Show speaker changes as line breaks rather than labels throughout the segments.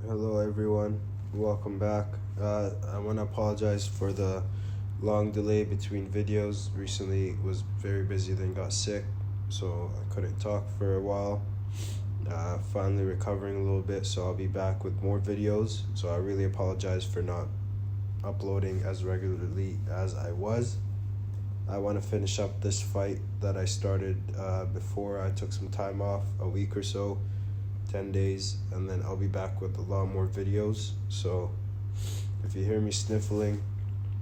Hello everyone, welcome back. I want to apologize for the long delay between videos. Recently was very busy, then got sick, so I couldn't talk for a while. Finally recovering a little bit, so I'll be back with more videos. So I really apologize for not uploading as regularly as I was. I want to finish up this fight that I started before I took some time off, a week or so, 10 days, and then I'll be back with a lot more videos. So if you hear me sniffling,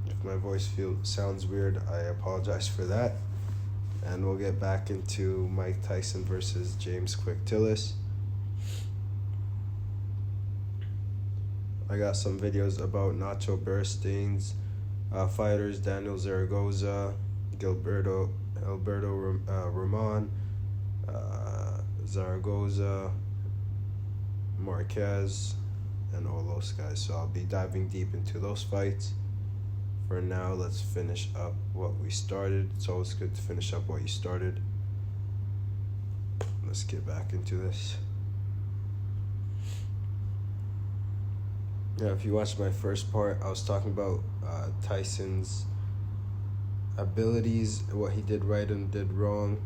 if my voice sounds weird, I apologize for that. And we'll get back into Mike Tyson versus James Tillis. I got some videos about Nacho Burstein's fighters, Daniel Zaragoza, Alberto Ramon, Zaragoza, Marquez, and all those guys. So I'll be diving deep into those fights. For now, let's finish up what we started. It's always good to finish up what you started. Let's get back into this. Now, if you watched my first part, I was talking about Tyson's abilities, what he did right and did wrong.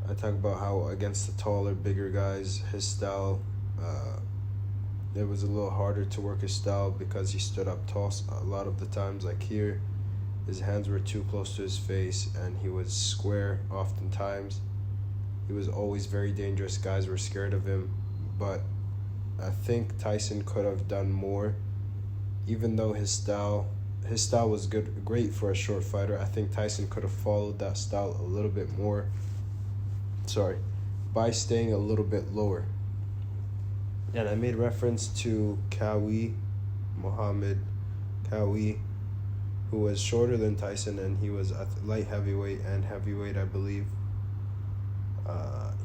I talk about how against the taller, bigger guys, his style, it was a little harder to work his style because he stood up tall a lot of the times. Like here, his hands were too close to his face and he was square oftentimes. He was always very dangerous. Guys were scared of him, but I think Tyson could have done more. Even though his style was great for a short fighter, I think Tyson could have followed that style a little bit more. By staying a little bit lower. And I made reference to Muhammad Kawi, who was shorter than Tyson, and he was light heavyweight and heavyweight, I believe.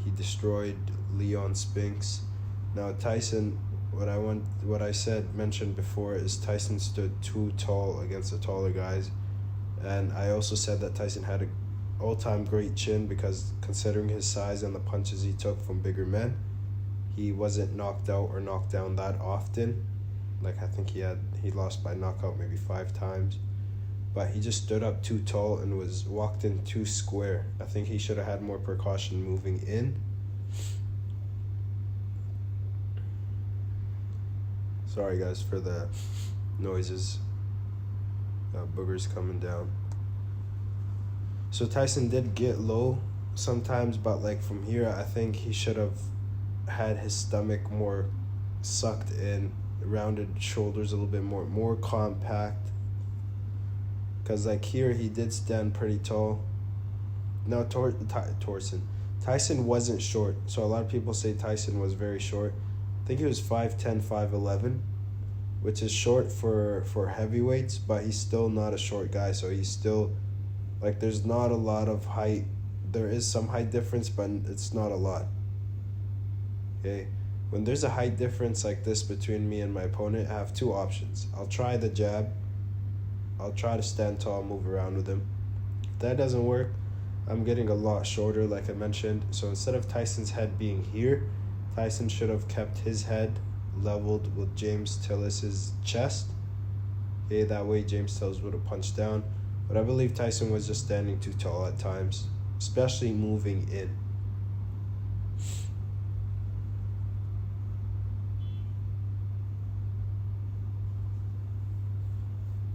He destroyed Leon Spinks. Now Tyson, what I mentioned before is Tyson stood too tall against the taller guys, and I also said that Tyson had an all-time great chin because considering his size and the punches he took from bigger men, he wasn't knocked out or knocked down that often. Like I think he lost by knockout maybe 5 times, but he just stood up too tall and walked in too square. I think he should have had more precaution moving in. Sorry guys for the noises. Boogers coming down. So Tyson did get low sometimes, but like from here, I think he should have had his stomach more sucked in, rounded shoulders a little bit more compact. Because like here, he did stand pretty tall. Now Tyson wasn't short, so a lot of people say Tyson was very short. I think he was 5'10", 5'11", which is short for heavyweights, but he's still not a short guy, so he's still, like, there's not a lot of height. There is some height difference, but it's not a lot. Okay? When there's a height difference like this between me and my opponent, I have 2 options. I'll try the jab. I'll try to stand tall, move around with him. If that doesn't work, I'm getting a lot shorter, like I mentioned. So instead of Tyson's head being here, Tyson should have kept his head leveled with James Tillis's chest. Okay, that way James Tillis would have punched down. But I believe Tyson was just standing too tall at times, especially moving in.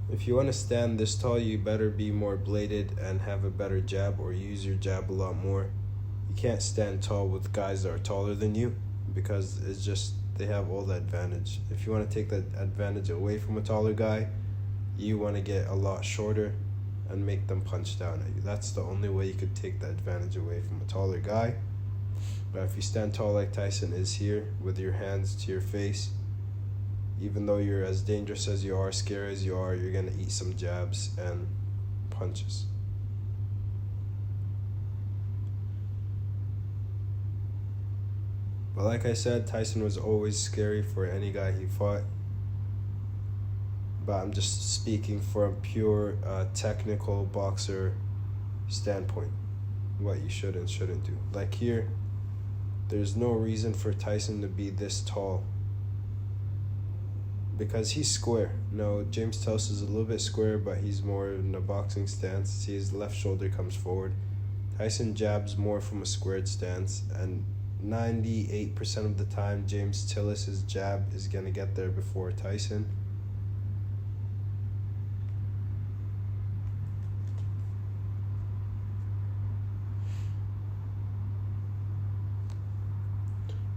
If you want to stand this tall, you better be more bladed and have a better jab, or use your jab a lot more. You can't stand tall with guys that are taller than you because it's just, they have all the advantage. If you want to take that advantage away from a taller guy, you want to get a lot shorter and make them punch down at you. That's the only way you could take the advantage away from a taller guy. But if you stand tall like Tyson is here, with your hands to your face, even though you're as dangerous as you are, scary as you are, you're going to eat some jabs and punches. But like I said, Tyson was always scary for any guy he fought. But I'm just speaking from a pure technical boxer standpoint, what you should and shouldn't do. Like here, there's no reason for Tyson to be this tall. because he's square. No, James Tillis is a little bit square, but he's more in a boxing stance. See, his left shoulder comes forward. Tyson jabs more from a squared stance, and 98% of the time, James Tillis's jab is going to get there before Tyson.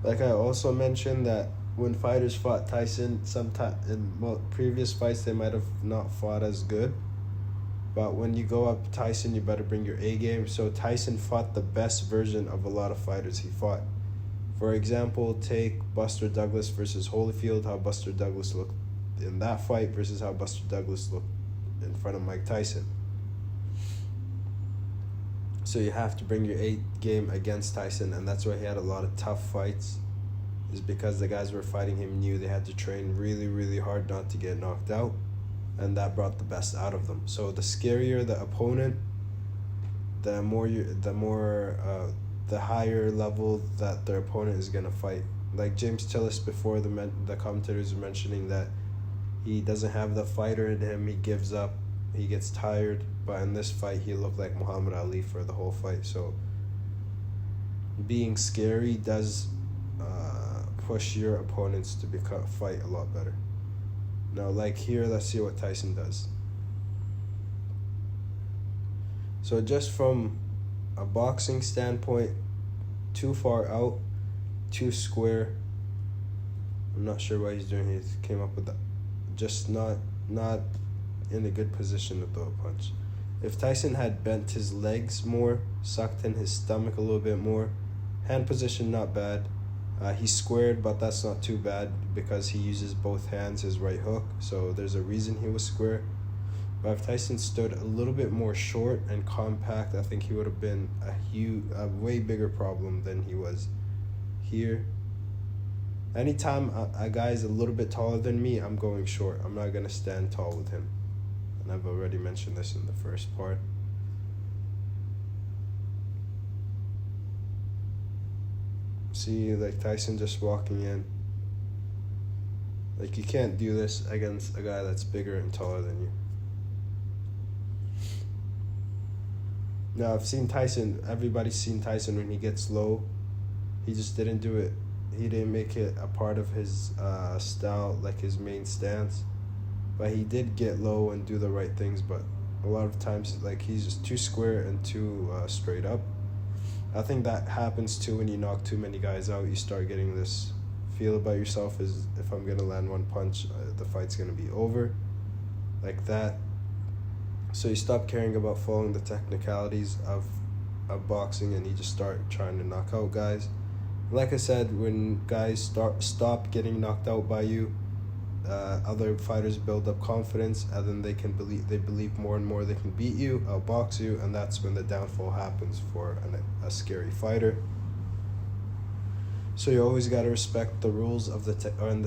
Like I also mentioned that when fighters fought Tyson, sometime in previous fights they might have not fought as good. But when you go up Tyson, you better bring your A game. So Tyson fought the best version of a lot of fighters he fought. For example, take Buster Douglas versus Holyfield, how Buster Douglas looked in that fight versus how Buster Douglas looked in front of Mike Tyson. So you have to bring your A game against Tyson, and that's why he had a lot of tough fights, is because the guys were fighting him knew they had to train really, really hard not to get knocked out, and that brought the best out of them. So the scarier the opponent, the higher level that their opponent is gonna fight. Like James Tillis before, the commentators were mentioning that he doesn't have the fighter in him, he gives up, he gets tired. But in this fight, he looked like Muhammad Ali for the whole fight. So being scary does push your opponents to fight a lot better. Now, like here, let's see what Tyson does. So just from a boxing standpoint, too far out, too square. I'm not sure what he's doing. He came up with that. Just not in a good position to throw a punch. If Tyson had bent his legs more, sucked in his stomach a little bit more, hand position not bad. He's squared, but that's not too bad because he uses both hands, his right hook. So there's a reason he was square. But if Tyson stood a little bit more short and compact, I think he would have been a way bigger problem than he was here. Anytime a guy is a little bit taller than me, I'm going short. I'm not going to stand tall with him. And I've already mentioned this in the first part. See, like Tyson just walking in. Like you can't do this against a guy that's bigger and taller than you. Now I've seen Tyson, everybody's seen Tyson when he gets low. He just didn't do it. He didn't make it a part of his style, like his main stance. But he did get low and do the right things, but a lot of times like he's just too square and too straight up. I think that happens too when you knock too many guys out. You start getting this feel about yourself is if I'm going to land one punch, the fight's going to be over. Like that. So you stop caring about following the technicalities of boxing and you just start trying to knock out guys. Like I said, when guys stop getting knocked out by you, other fighters build up confidence, and then they believe more and more they can beat you, outbox you, and that's when the downfall happens for a scary fighter. So you always got to respect the rules of the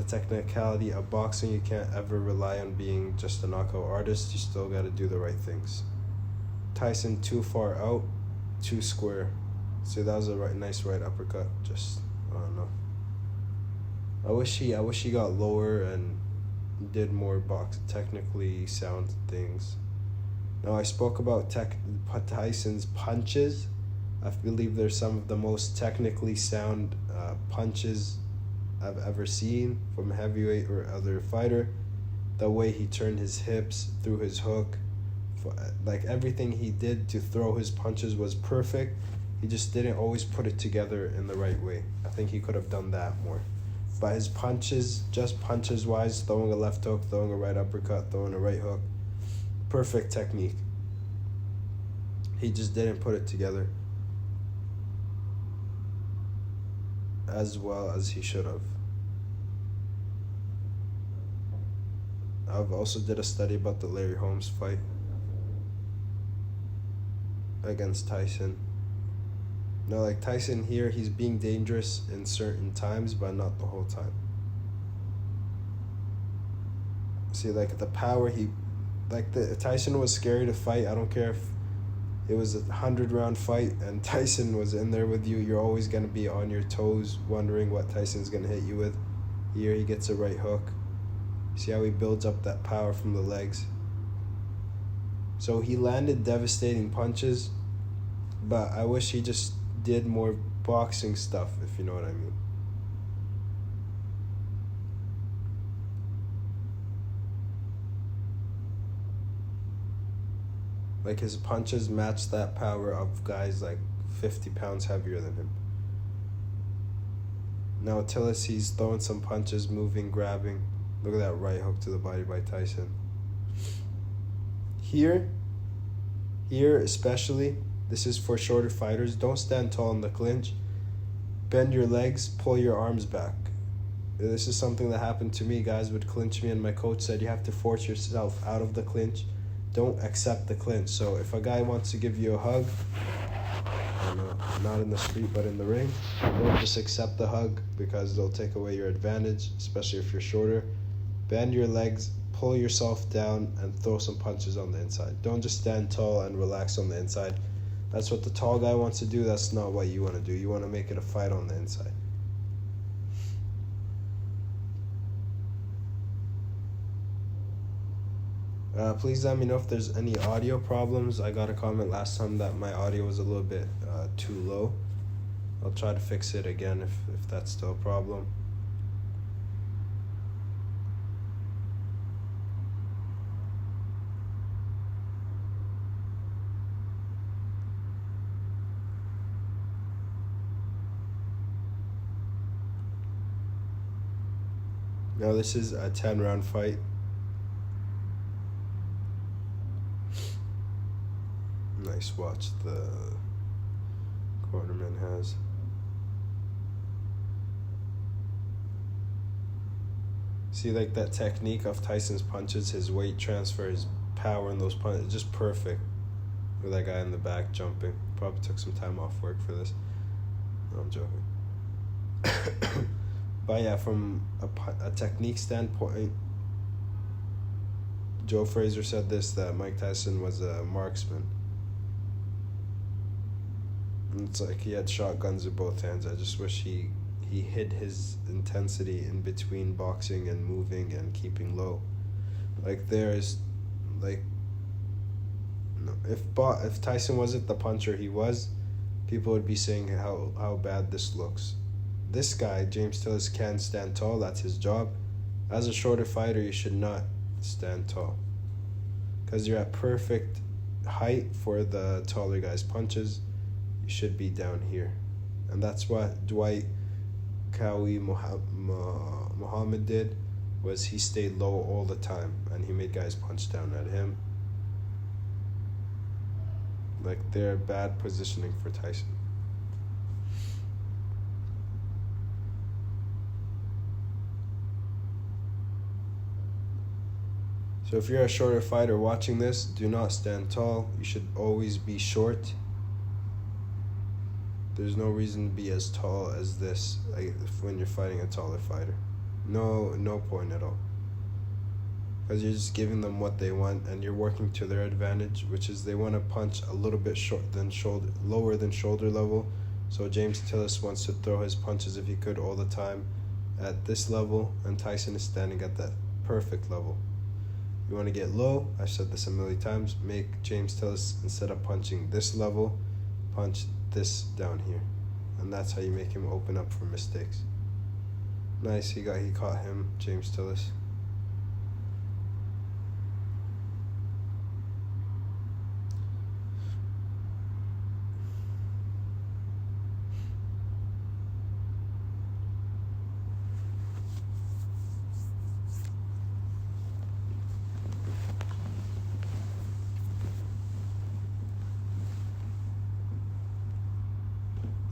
technicality of boxing. You can't ever rely on being just a knockout artist. You still got to do the right things. Tyson too far out, too square. See, that was a nice right uppercut. Just I don't know. I wish he got lower and did more technically sound things. Now I spoke about Tyson's punches. I believe they're some of the most technically sound punches I've ever seen from a heavyweight or other fighter. The way he turned his hips through his hook, like everything he did to throw his punches was perfect. He just didn't always put it together in the right way. I think he could have done that more. But his punches, just punches wise, throwing a left hook, throwing a right uppercut, throwing a right hook, perfect technique. He just didn't put it together as well as he should have. I've also did a study about the Larry Holmes fight against Tyson. Now, like Tyson here, he's being dangerous in certain times, but not the whole time. See, like the power Tyson was scary to fight. I don't care if it was a 100-round fight and Tyson was in there with you. You're always going to be on your toes, wondering what Tyson's going to hit you with. Here he gets a right hook. See how he builds up that power from the legs? So he landed devastating punches, but I wish he just did more boxing stuff, if you know what I mean. Like his punches match that power of guys like 50 pounds heavier than him. Now Tillis, he's throwing some punches, moving, grabbing. Look at that right hook to the body by Tyson. Here especially, this is for shorter fighters. Don't stand tall in the clinch. Bend your legs, pull your arms back. This is something that happened to me. Guys would clinch me and my coach said you have to force yourself out of the clinch. Don't accept the clinch. So if a guy wants to give you a hug, not in the street but in the ring, don't just accept the hug because they'll take away your advantage, especially if you're shorter. Bend your legs, pull yourself down, and throw some punches on the inside. Don't just stand tall and relax on the inside. That's what the tall guy wants to do. That's not what you want to do. You want to make it a fight on the inside. Please let me know if there's any audio problems. I got a comment last time that my audio was a little bit too low. I'll try to fix it again if that's still a problem. Now this is a 10-round fight. Nice watch the cornerman has. See, like that technique of Tyson's punches, his weight transfer, his power in those punches, just perfect. With that guy in the back jumping. Probably took some time off work for this. No, I'm joking. But yeah, from a technique standpoint, Joe Frazier said this, that Mike Tyson was a marksman. It's like he had shotguns in both hands. I just wish he hid his intensity in between boxing and moving and keeping low. Like there's, like, no, if Tyson wasn't the puncher he was, people would be saying how bad this looks. This guy, James Tillis, can stand tall. That's his job. As a shorter fighter, you should not stand tall, because you're at perfect height for the taller guy's punches. You should be down here. And that's what Dwight Kawi Muhammad did, was he stayed low all the time and he made guys punch down at him. Like, they're bad positioning for Tyson. So if you're a shorter fighter watching this, do not stand tall. You should always be short. There's no reason to be as tall as this when you're fighting a taller fighter. No point at all. Because you're just giving them what they want and you're working to their advantage, which is they want to punch a little bit lower than shoulder level. So James Tillis wants to throw his punches, if he could, all the time at this level, and Tyson is standing at that perfect level. You want to get low, I've said this a million times, make James Tillis, instead of punching this level, punch this down here, and that's how you make him open up for mistakes. Nice, he caught him, James Tillis.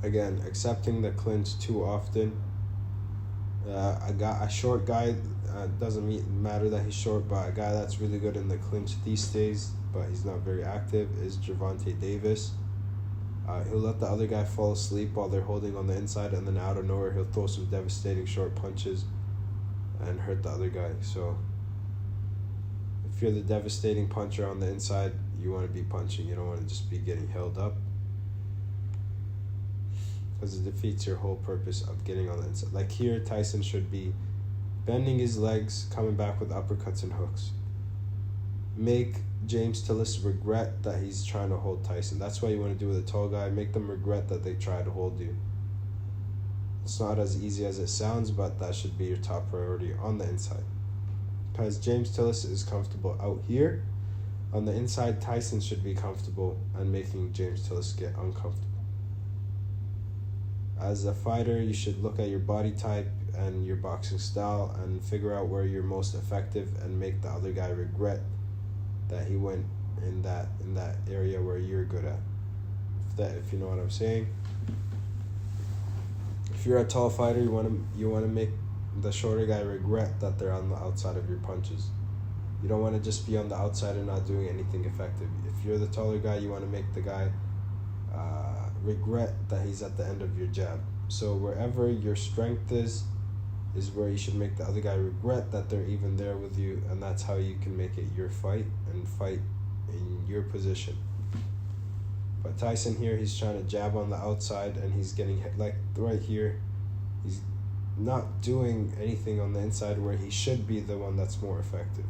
Again, accepting the clinch too often. A short guy, doesn't matter that he's short, but a guy that's really good in the clinch these days, but he's not very active, is Gervonta Davis. He'll let the other guy fall asleep while they're holding on the inside, and then out of nowhere he'll throw some devastating short punches and hurt the other guy. So if you're the devastating puncher on the inside, you want to be punching. You don't want to just be getting held up, because it defeats your whole purpose of getting on the inside. Like here, Tyson should be bending his legs, coming back with uppercuts and hooks. Make James Tillis regret that he's trying to hold Tyson. That's what you want to do with a tall guy. Make them regret that they tried to hold you. It's not as easy as it sounds, but that should be your top priority on the inside. Because James Tillis is comfortable out here, on the inside, Tyson should be comfortable and making James Tillis get uncomfortable. As a fighter, you should look at your body type and your boxing style and figure out where you're most effective and make the other guy regret that he went in that area where you're good at. If you know what I'm saying. If you're a tall fighter, you want to make the shorter guy regret that they're on the outside of your punches. You don't want to just be on the outside and not doing anything effective. If you're the taller guy, you want to make the guy regret that he's at the end of your jab. So wherever your strength is where you should make the other guy regret that they're even there with you, and that's how you can make it your fight and fight in your position. But Tyson here, he's trying to jab on the outside and he's getting hit, like right here. He's not doing anything on the inside where he should be the one that's more effective.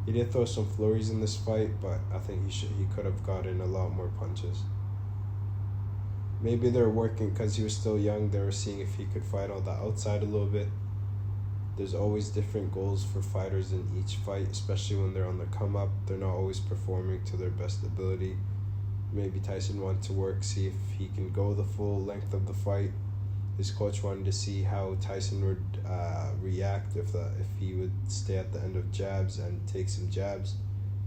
He did throw some flurries in this fight, but I think he could have gotten a lot more punches. Maybe they're working because he was still young. They were seeing if he could fight on the outside a little bit. There's always different goals for fighters in each fight, especially when they're on the come up. They're not always performing to their best ability. Maybe Tyson wanted to work, see if he can go the full length of the fight. His coach wanted to see how Tyson would react if he would stay at the end of jabs and take some jabs,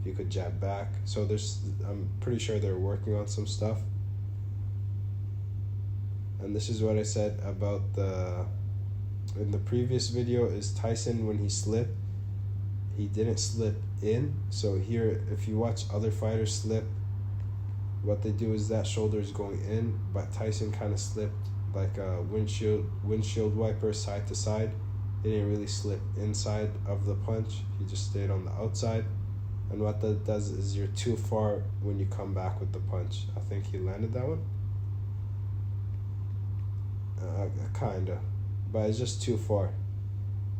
if he could jab back. So I'm pretty sure they're working on some stuff. And this is what I said about in the previous video, is Tyson, when he slipped, he didn't slip in. So here, if you watch other fighters slip, what they do is that shoulder is going in, but Tyson kind of slipped like a windshield wiper side to side. He didn't really slip inside of the punch. He just stayed on the outside. And what that does is you're too far when you come back with the punch. I think he landed that one. Kinda, but it's just too far.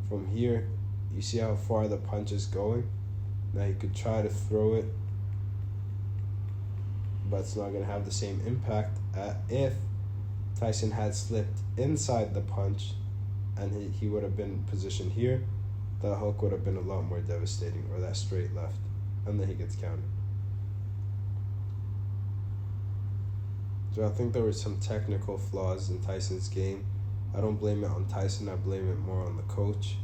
From here, you see how far the punch is going. Now you could try to throw it, but it's not gonna have the same impact if Tyson had slipped inside the punch and he would have been positioned here. The hook would have been a lot more devastating, or that straight left, and then he gets countered. So I think there were some technical flaws in Tyson's game. I don't blame it on Tyson, I blame it more on the coach,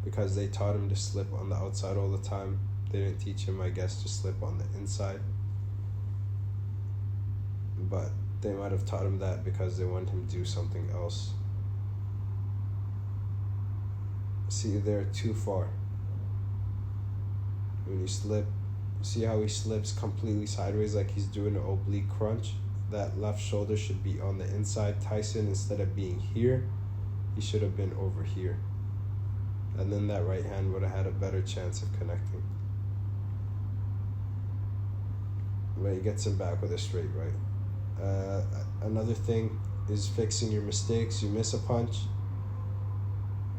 because they taught him to slip on the outside all the time. They didn't teach him, I guess, to slip on the inside. But they might have taught him that because they wanted him to do something else. See, they're too far. When you slip, see how he slips completely sideways like he's doing an oblique crunch? That left shoulder should be on the inside. Tyson, instead of being here, he should have been over here. And then that right hand would have had a better chance of connecting. But he gets him back with a straight right. Another thing is fixing your mistakes. You miss a punch.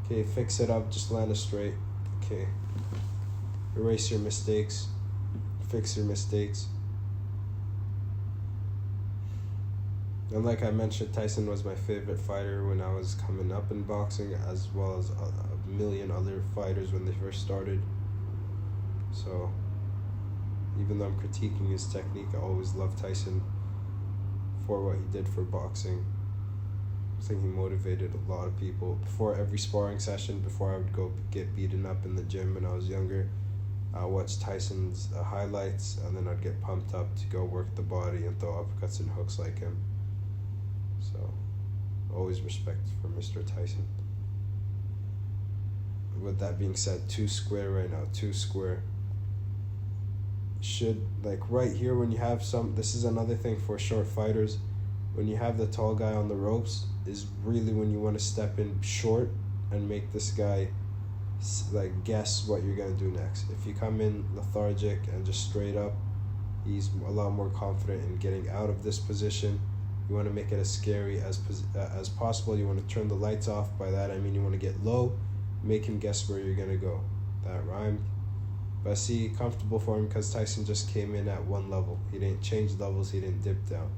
Okay, fix it up, just land a straight. Okay. Erase your mistakes. Fix your mistakes. And like I mentioned, Tyson was my favorite fighter when I was coming up in boxing, as well as a million other fighters when they first started. So even though I'm critiquing his technique, I always loved Tyson for what he did for boxing. I think he motivated a lot of people. Before every sparring session, before I would go get beaten up in the gym when I was younger, I watched Tyson's highlights, and then I'd get pumped up to go work the body and throw uppercuts and hooks like him. So, always respect for Mr. Tyson. With that being said, 2 square right now, 2 square. Should, like right here when you have this is another thing for short fighters, when you have the tall guy on the ropes, is really when you want to step in short and make this guy like guess what you're going to do next. If you come in lethargic and just straight up, he's a lot more confident in getting out of this position You want to make it as scary as possible. You want to turn the lights off. By that I mean you want to get low, make him guess where you're gonna go. That rhymed. But I see comfortable for him because Tyson just came in at one level. He didn't change levels. He didn't dip down.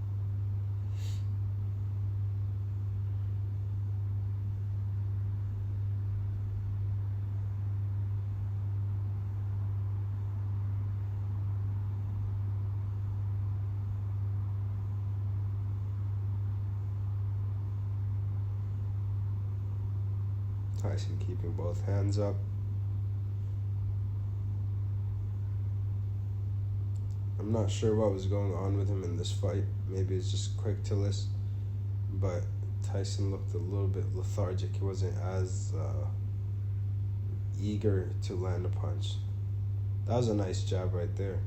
Tyson keeping both hands up. I'm not sure what was going on with him in this fight. Maybe it's just quick Tillis, but Tyson looked a little bit lethargic. He wasn't as eager to land a punch. That was a nice jab right there.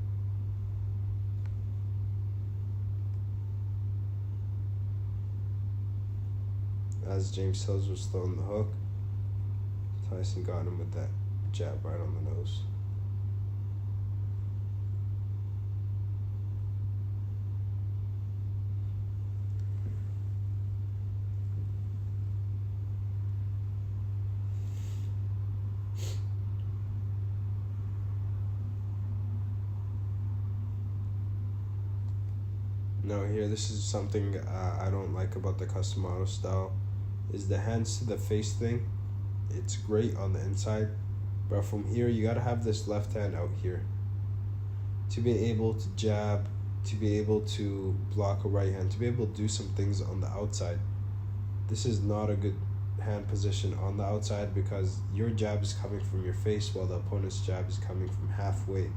As James Tillis was throwing the hook, Tyson got him with that jab right on the nose. Now here, this is something I don't like about the custom auto style, is the hands to the face thing. It's great on the inside, but from here you gotta have this left hand out here to be able to jab, to be able to block a right hand, to be able to do some things on the outside. This is not a good hand position on the outside because your jab is coming from your face while the opponent's jab is coming from halfway.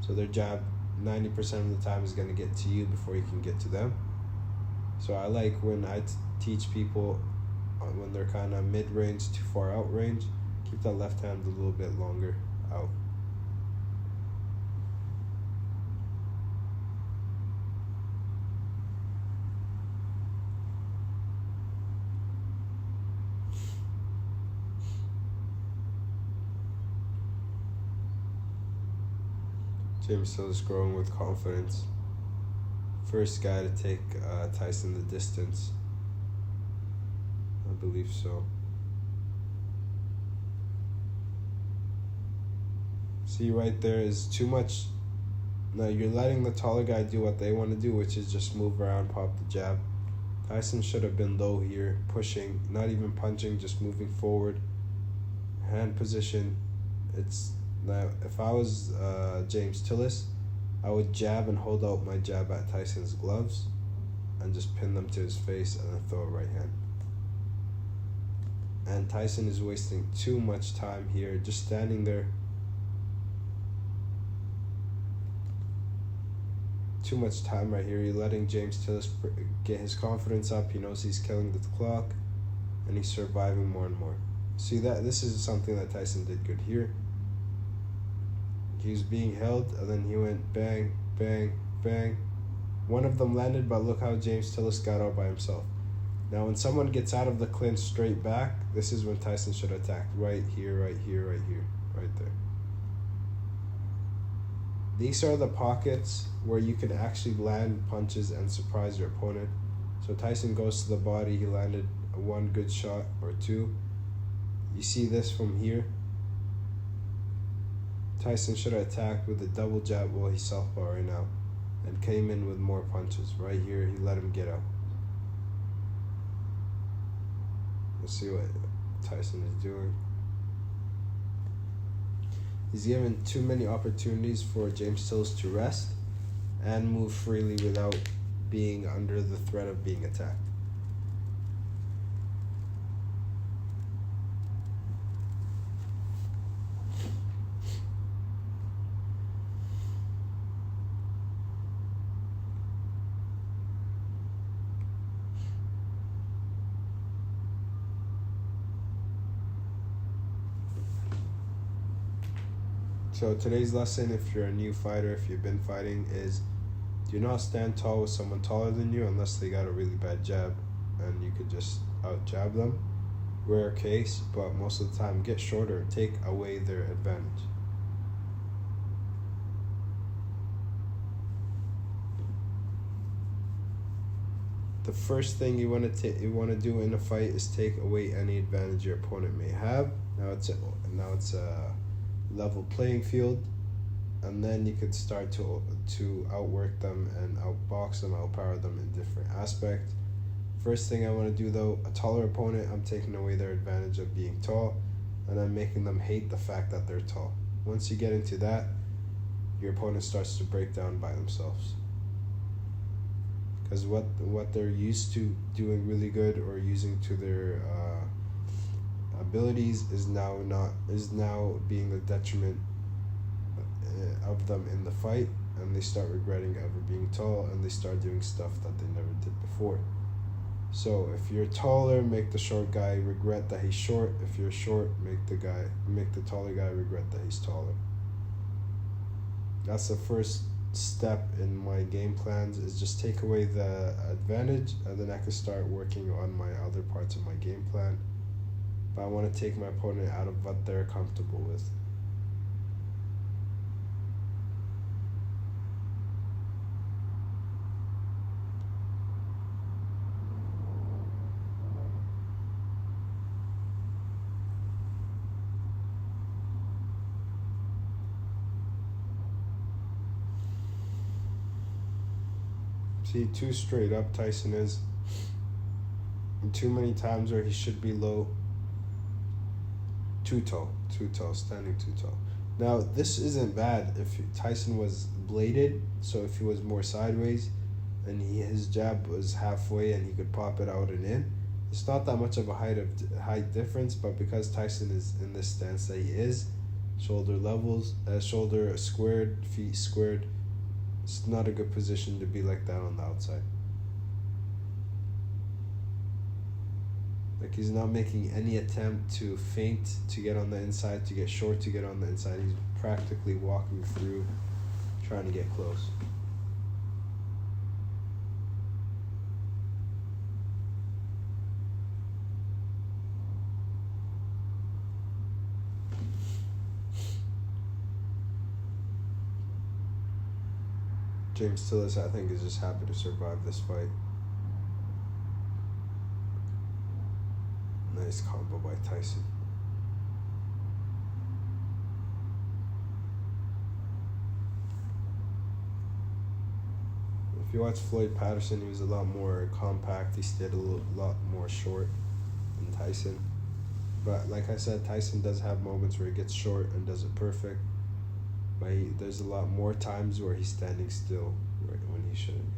So their jab 90% of the time is going to get to you before you can get to them. So I like when I teach people when they're kind of mid-range to far out range, keep that left hand a little bit longer out. James Tillis growing with confidence. First guy to take Tyson the distance. I believe so. See, right there is too much. Now you're letting the taller guy do what they want to do, which is just move around, pop the jab. Tyson should have been low here, pushing, not even punching, just moving forward. Hand position. It's now, if I was James Tillis, I would jab and hold out my jab at Tyson's gloves and just pin them to his face and then throw a right hand. And Tyson is wasting too much time here, just standing there. Too much time right here. You're letting James Tillis get his confidence up. He knows he's killing the clock, and he's surviving more and more. See that? This is something that Tyson did good here. He was being held, and then he went bang, bang, bang. One of them landed, but look how James Tillis got out by himself. Now, when someone gets out of the clinch straight back, this is when Tyson should attack. Right here, right here, right here, right there. These are the pockets where you can actually land punches and surprise your opponent. So Tyson goes to the body. He landed one good shot or two. You see this from here. Tyson should have attacked with a double jab while he's southpaw right now and came in with more punches. Right here, he let him get out. Let's see what Tyson is doing. He's given too many opportunities for James Tillis to rest and move freely without being under the threat of being attacked. So today's lesson, if you're a new fighter, if you've been fighting, is do not stand tall with someone taller than you unless they got a really bad jab and you could just out jab them. Rare case, but most of the time get shorter, take away their advantage. the first thing you want to do in a fight is take away any advantage your opponent may have. Now it's a level playing field, and then you could start to outwork them and outbox them, outpower them in different aspects. First thing I want to do though, a taller opponent, I'm taking away their advantage of being tall, and I'm making them hate the fact that they're tall. Once you get into that, your opponent starts to break down by themselves. Because what they're used to doing really good or using to their abilities is now being a detriment of them in the fight, and they start regretting ever being tall, and they start doing stuff that they never did before. So if you're taller, make the short guy regret that he's short. If you're short, make the taller guy regret that he's taller. That's the first step in my game plans, is just take away the advantage, and then I can start working on my other parts of my game plan. But I want to take my opponent out of what they're comfortable with. See, too straight up Tyson is. And too many times where he should be low. Too tall, standing too tall. Now, this isn't bad if Tyson was bladed, so if he was more sideways and his jab was halfway and he could pop it out and in. It's not that much of a height difference, but because Tyson is in this stance that he is, shoulder squared, feet squared, it's not a good position to be like that on the outside. Like, he's not making any attempt to feint to get on the inside, to get short to get on the inside. He's practically walking through, trying to get close. James Tillis, I think, is just happy to survive this fight. Nice combo by Tyson. If you watch Floyd Patterson, he was a lot more compact. He stayed a lot more short than Tyson. But like I said, Tyson does have moments where he gets short and does it perfect. But there's a lot more times where he's standing still when he shouldn't be.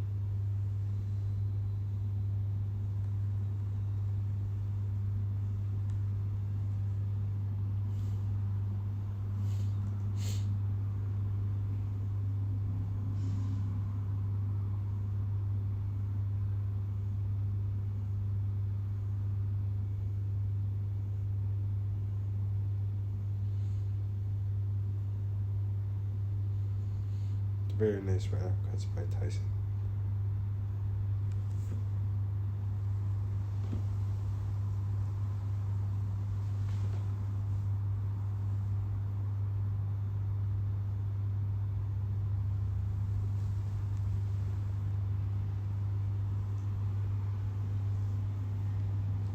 Very nice right upcuts by Tyson.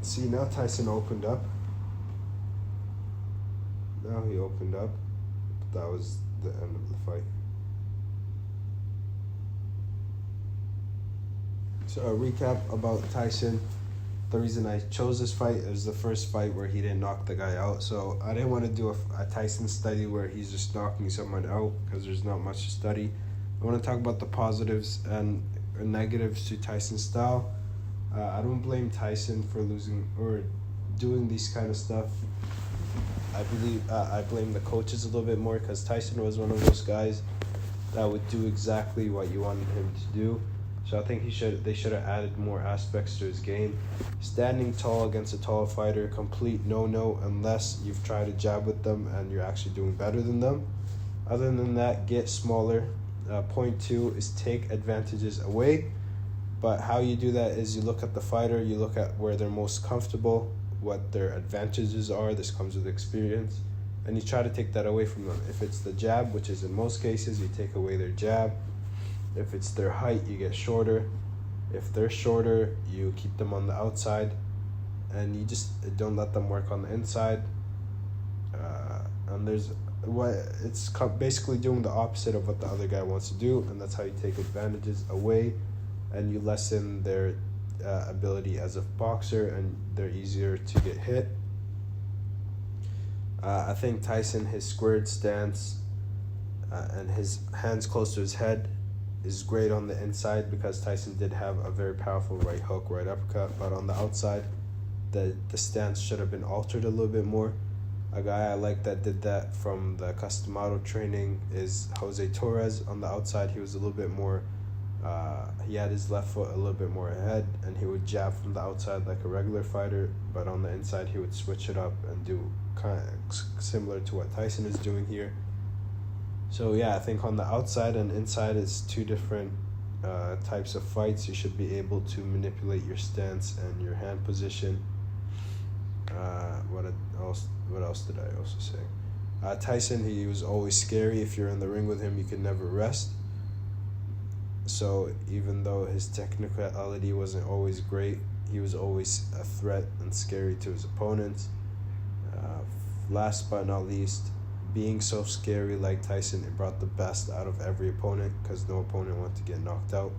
See, now Tyson opened up. Now he opened up. That was the end of the fight. So a recap about Tyson. The reason I chose this fight is the first fight where he didn't knock the guy out. So I didn't want to do a Tyson study where he's just knocking someone out, because there's not much to study. I want to talk about the positives and negatives to Tyson's style. I don't blame Tyson for losing or doing these kind of stuff. I believe I blame the coaches a little bit more, because Tyson was one of those guys that would do exactly what you wanted him to do. So I think they should have added more aspects to his game. Standing tall against a tall fighter, complete no-no unless you've tried to jab with them and you're actually doing better than them. Other than that, get smaller. Point two is take advantages away. But how you do that is you look at the fighter, you look at where they're most comfortable, what their advantages are. This comes with experience. And you try to take that away from them. If it's the jab, which is in most cases, you take away their jab. If it's their height, you get shorter. If they're shorter, you keep them on the outside, and you just don't let them work on the inside. And there's what it's basically doing the opposite of what the other guy wants to do, and that's how you take advantages away, and you lessen their ability as a boxer, and they're easier to get hit. I think Tyson, his squared stance and his hands close to his head is great on the inside, because Tyson did have a very powerful right hook, right uppercut, but on the outside, the stance should have been altered a little bit more. A guy I like that did that from the Customado training is Jose Torres. On the outside, he was a little bit more, he had his left foot a little bit more ahead, and he would jab from the outside like a regular fighter, but on the inside, he would switch it up and do kind of similar to what Tyson is doing here. So yeah, I think on the outside and inside, it's two different types of fights. You should be able to manipulate your stance and your hand position. What else did I also say? Tyson, he was always scary. If you're in the ring with him, you could never rest. So even though his technicality wasn't always great, he was always a threat and scary to his opponents. Last but not least, being so scary like Tyson, it brought the best out of every opponent, because no opponent wanted to get knocked out,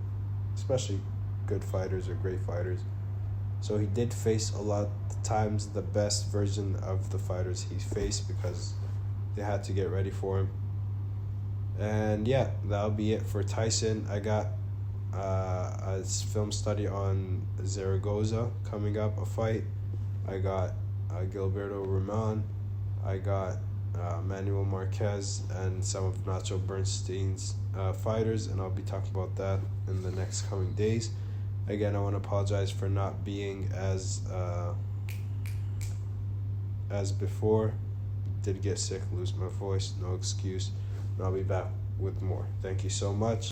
especially good fighters or great fighters. So he did face a lot of times the best version of the fighters he faced, because they had to get ready for him. And yeah, that'll be it for Tyson. I got a film study on Zaragoza coming up, a fight. I got Gilberto Ramon. I got Manuel Marquez and some of Nacho Bernstein's fighters, and I'll be talking about that in the next coming days. Again, I want to apologize for not being as before. Did get sick, lose my voice, no excuse. And I'll be back with more. Thank you so much.